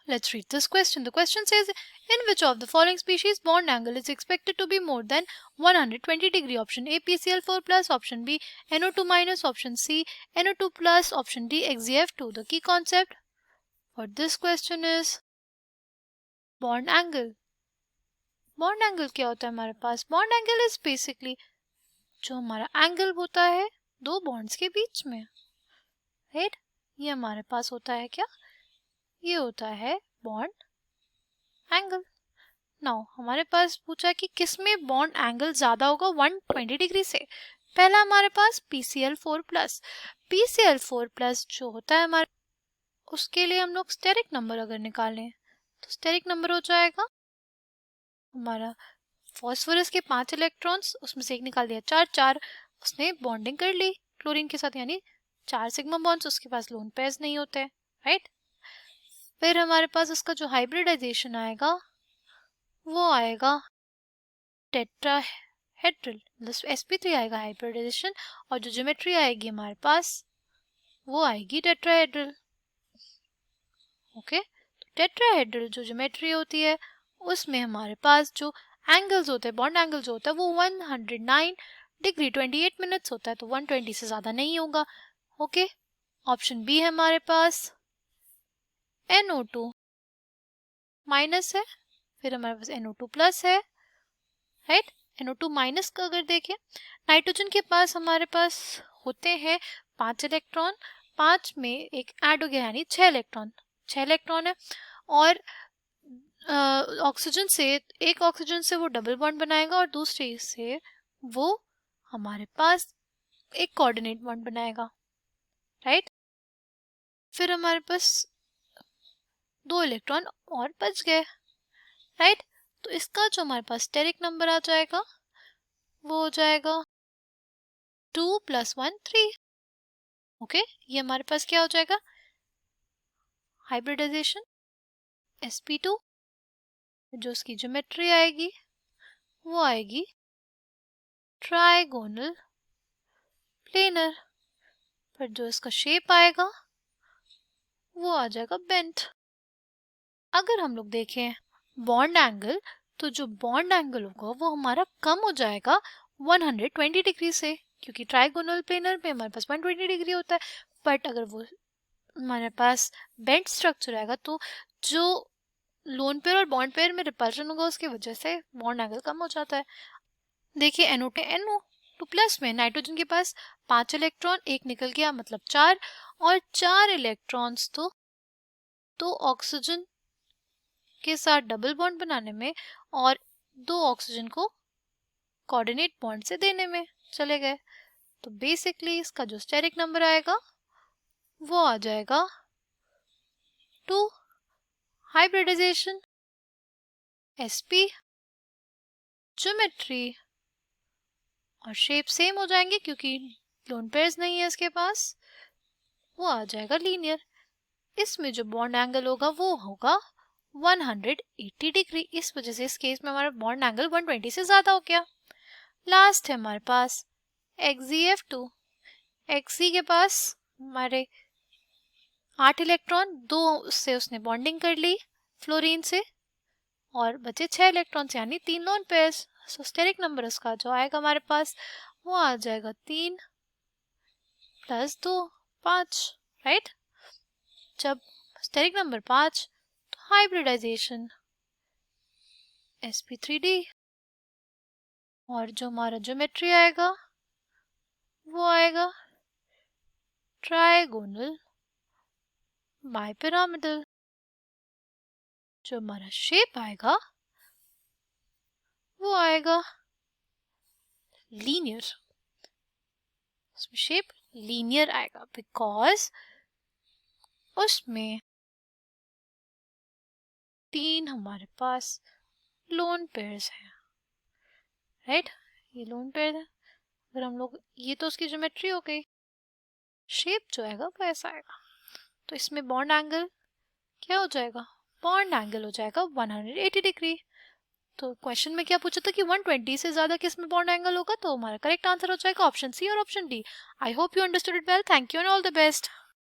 let's read this question. The question says, in which of the following species bond angle is expected to be more than 120 degree? Option A, PCl4 plus, option B, NO2 minus, option C, NO2 plus, option D, XeF2. The key concept for this question is bond angle. Bond angle क्या होता है हमारे पास? Bond angle is basically जो हमारा angle होता है दो bonds के बीच में, राइट? ये हमारे पास होता है क्या? ये होता है बॉन्ड एंगल। नाउ हमारे पास पूछा है कि किस में बॉन्ड एंगल ज्यादा होगा 120 डिग्री से। पहला हमारे पास PCl4 प्लस। PCl4 प्लस जो होता है हमारे, उसके लिए हम लोग स्टेरिक नंबर अगर निकालें तो स्टेरिक नंबर हो जाएगा हमारा फॉस्फोरस के 5 इलेक्ट्रॉन्स, उसमें से एक निकाल दिया 4, उसने बॉन्डिंग कर ली क्लोरीन के साथ, यानी 4 सिग्मा बॉन्ड्स, उसके पास लोन पेयर्स नहीं होते, राइट? फिर हमारे पास उसका जो हाइब्रिडाइजेशन आएगा वो आएगा टेट्राहेड्रल, मतलब sp3 आएगा हाइब्रिडाइजेशन, और जो ज्योमेट्री आएगी हमारे पास वो आएगी टेट्राहेड्रल। ओके, तो टेट्राहेड्रल जो ज्योमेट्री होती है उसमें हमारे पास जो एंगल्स होते हैं, बॉन्ड एंगल जो होता है वो 109 डिग्री 28 मिनट्स होता है, तो 120 से ज़्यादा नहीं होगा। ओके, ऑप्शन बी है हमारे पास NO2 माइनस है, फिर हमारे पास NO2 प्लस है, राइट? NO2 माइनस का अगर देखें, नाइट्रोजन के पास हमारे पास होते हैं 5 इलेक्ट्रॉन, 5 में एक ऐड हो गया यानी 6 इलेक्ट्रॉन है, और ऑक्सीजन से, एक ऑक्सीजन से वो डबल बॉन्ड बनाएगा और दूसरे से वो हमारे पास एक कोऑर्डिनेट बॉन्ड बनाएगा, राइट? फिर हमारे पास 2 इलेक्ट्रॉन और बच गए, राइट? तो इसका जो हमारे पास स्टेरिक नंबर आ जाएगा वो हो जाएगा 2 + 1 3। ओके, ये हमारे पास क्या हो जाएगा? हाइब्रिडाइजेशन sp2, जो उसकी ज्योमेट्री आएगी वो आएगी ट्राइगोनल प्लेनर, पर जो इसका शेप आएगा वो आ जाएगा बेंट। अगर हम लोग देखें बॉन्ड एंगल, तो जो बॉन्ड एंगल होगा वो हमारा कम हो जाएगा 120 डिग्री से, क्योंकि ट्राइगोनल प्लेनर में हमारे पास 120 डिग्री होता है, बट अगर वो हमारे पास बेंट स्ट्रक्चर आएगा तो जो लोन पेयर और बॉन्ड पेयर में रिपल्शन होगा उसकी वजह से बॉन्ड एंगल कम हो जाता है। देखिए NO2 प्लस में नाइट्रोजन के पास 5 इलेक्ट्रॉन, एक निकल गया मतलब 4, और 4 इलेक्ट्रॉन्स तो ऑक्सीजन के साथ डबल बॉन्ड बनाने में और 2 ऑक्सीजन को कोऑर्डिनेट बॉन्ड से देने में चले गए, तो बेसिकली इसका जो स्टेरिक नंबर आएगा वो आ जाएगा 2। हाइब्रिडाइजेशन sp, ज्योमेट्री और शेप सेम हो जाएंगे क्योंकि लोन पेयर्स नहीं है इसके पास, वो आ जाएगा लीनियर। इसमें जो बॉन्ड एंगल होगा वो होगा 180 डिग्री, इस वजह से इस केस में हमारा बॉन्ड एंगल 120 से ज़्यादा हो गया। लास्ट है हमारे पास XeF2। Xe के पास हमारे 8 इलेक्ट्रॉन, 2 से उसने बॉन्डिंग कर ली फ्लोरीन से, और बचे 6 इलेक्ट्रॉन्स यानी 3 लोन पेयर्स। सो स्टेरिक नंबर उसका जो आएगा हमारे पास वो आ जाएगा 3 + 2 5, राइट? जब स्टेरिक नंबर 5 तो हाइब्रिडाइजेशन sp3d, और जो हमारा ज्योमेट्री आएगा वो आएगा ट्राइगोनल बाइपिरामिडल। जो हमारा शेप आएगा वो आएगा लीनियर, उसमें शेप लीनियर आएगा बिकॉज उसमें 3 हमारे पास लोन पेयर्स हैं, राइट? ये लोन पेयर है। अगर हम लोग, ये तो उसकी ज्योमेट्री हो गई, शेप जो आएगा वो ऐसा आएगा, तो इसमें बॉन्ड एंगल क्या हो जाएगा? बॉन्ड एंगल हो जाएगा 180 डिग्री। तो क्वेश्चन में क्या पूछा था कि 120 से ज़्यादा किस में बॉन्ड एंगल होगा, तो हमारा करेक्ट आंसर हो जाएगा ऑप्शन सी और option D. I hope you understood it well. Thank you and all the best.